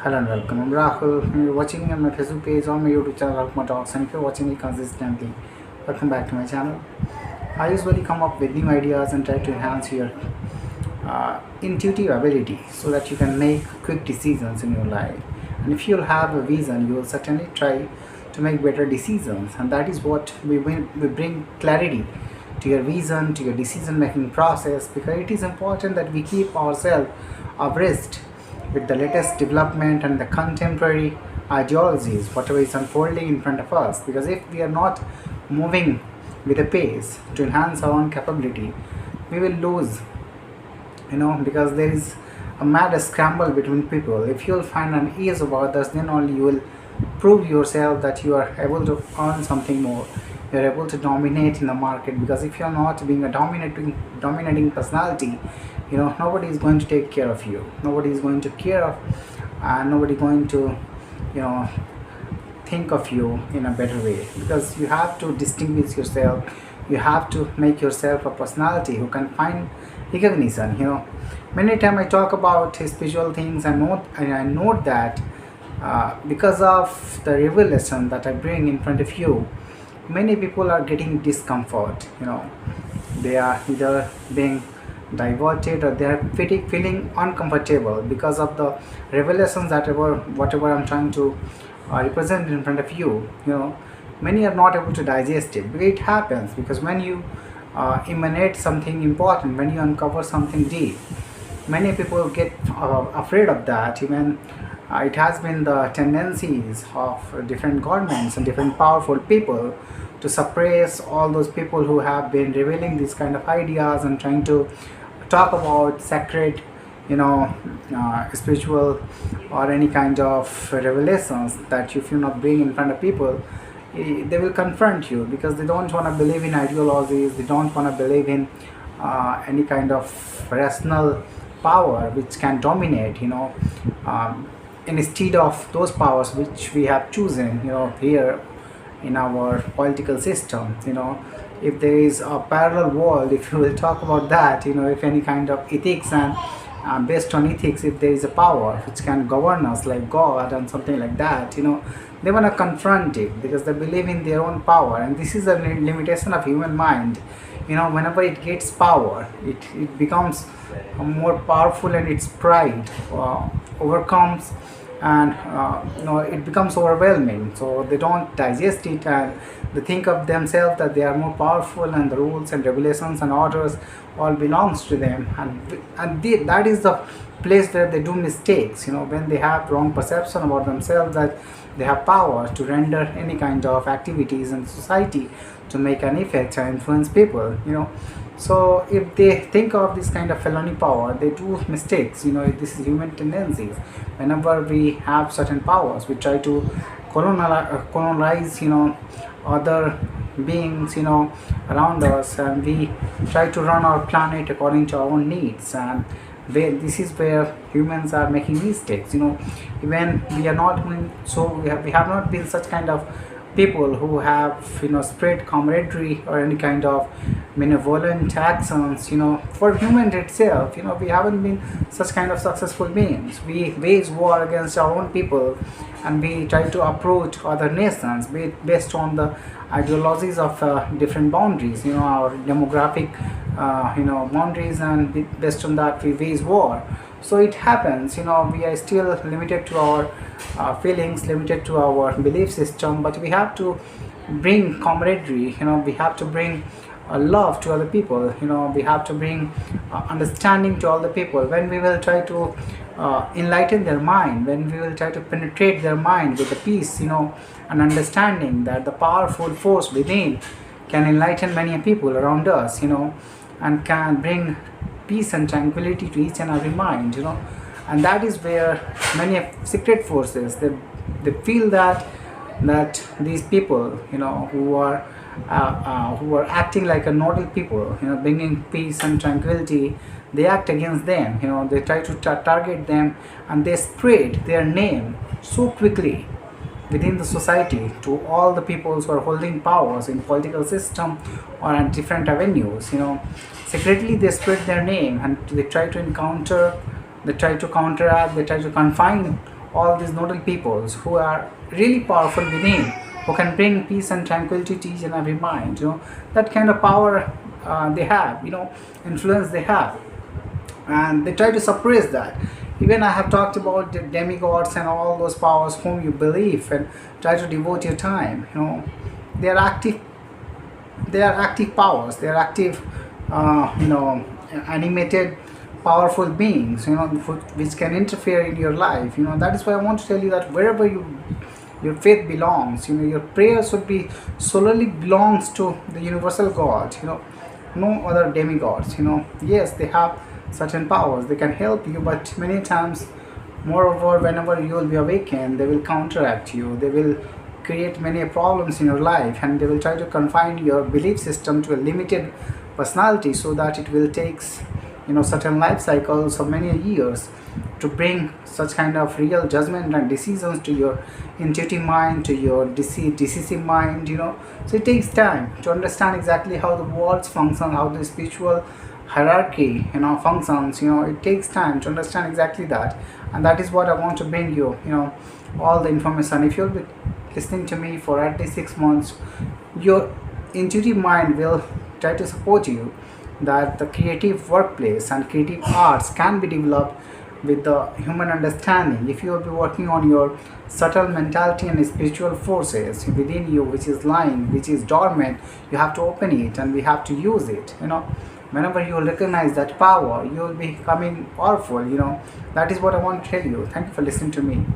Hello and welcome. I'm Rahul. You're watching me on my Facebook page, on my YouTube channel, Rahul Talks, and if you're watching me consistently, welcome back to my channel. I usually come up with new ideas and try to enhance your intuitive ability so that you can make quick decisions in your life. And if you'll have a vision, you will certainly try to make better decisions, and that is what we bring clarity to your vision, to your decision making process, because it is important that we keep ourselves abreast with the latest development and the contemporary ideologies, whatever is unfolding in front of us. Because if we are not moving with a pace to enhance our own capability, we will lose, because there is a mad scramble between people. If you'll find an ease of others, then only you will prove yourself that you are able to earn something more. You're able to dominate in the market, because if you're not being a dominating personality, nobody is going to take care of you, nobody is going to care of, and nobody going to you know think of you in a better way, because you have to distinguish yourself. You have to make yourself a personality who can find recognition. Many time I talk about spiritual things, I note that because of the revelation that I bring in front of you, many people are getting discomfort. They are either being diverted, or they are feeling uncomfortable because of the revelations that whatever I'm trying to represent in front of you. Many are not able to digest it. It happens because when you emanate something important, when you uncover something deep, many people get afraid of that. Even it has been the tendencies of different governments and different powerful people to suppress all those people who have been revealing these kind of ideas and trying to talk about sacred, spiritual or any kind of revelations that if you not bring in front of people, they will confront you, because they don't want to believe in ideologies. They don't want to believe in any kind of rational power which can dominate, instead of those powers which we have chosen, here in our political system. If there is a parallel world, if you will talk about that, if any kind of ethics and based on ethics, if there is a power which can govern us like God and something like that, they want to confront it because they believe in their own power. And this is a limitation of human mind. Whenever it gets power, it becomes more powerful, and its pride overcomes, and it becomes overwhelming, so they don't digest it, and they think of themselves that they are more powerful, and the rules and regulations and orders all belongs to them, and that is the place where they do mistakes. When they have wrong perception about themselves, that they have power to render any kind of activities in society to make an effect and influence people. So if they think of this kind of felony power, they do mistakes. This is human tendencies. Whenever we have certain powers, we try to colonize, other beings, around us, and we try to run our planet according to our own needs. And this is where humans are making mistakes. Even we are not doing so. We have not been such kind of people who have spread camaraderie or any kind of benevolent actions for human itself. We haven't been such kind of successful beings. We wage war against our own people, and we try to approach other nations based on the ideologies of different boundaries, our demographic boundaries, and based on that we wage war. So it happens, we are still limited to our feelings, limited to our belief system, but we have to bring camaraderie. We have to bring love to other people. We have to bring understanding to all the people. When we will try to enlighten their mind, when we will try to penetrate their mind with the peace, and understanding that the powerful force within can enlighten many people around us, and can bring peace and tranquility to each and every mind. And that is where many secret forces, they feel that these people, who are acting like a nodal people, bringing peace and tranquility, they act against them. They try to target them, and they spread their name so quickly within the society to all the peoples who are holding powers in political system or at different avenues. Secretly they spread their name, and they try to counteract, they try to confine all these nodal peoples who are really powerful within, who can bring peace and tranquility to each and every mind. That kind of power they have, influence they have, and they try to suppress that. Even I have talked about the demigods and all those powers whom you believe and try to devote your time. They are active. They are active powers. They are active, animated, powerful beings. Which can interfere in your life. That is why I want to tell you that wherever your faith belongs, your prayer should be solely belongs to the universal God. No other demigods. Yes, they have certain powers, they can help you, but many times, moreover, whenever you will be awakened, they will counteract you, they will create many problems in your life, and they will try to confine your belief system to a limited personality, so that it will takes certain life cycles of many years to bring such kind of real judgment and decisions to your intuitive mind, to your decisive mind. So it takes time to understand exactly how the worlds function, how the spiritual hierarchy functions. It takes time to understand exactly that, and that is what I want to bring you. All the information. If you'll be listening to me for at least 6 months, your intuitive mind will try to support you that the creative workplace and creative arts can be developed with the human understanding. If you will be working on your subtle mentality and spiritual forces within you, which is lying, which is dormant, you have to open it and we have to use it. Whenever you will recognize that power, you will be becoming powerful. That is what I want to tell you. Thank you for listening to me.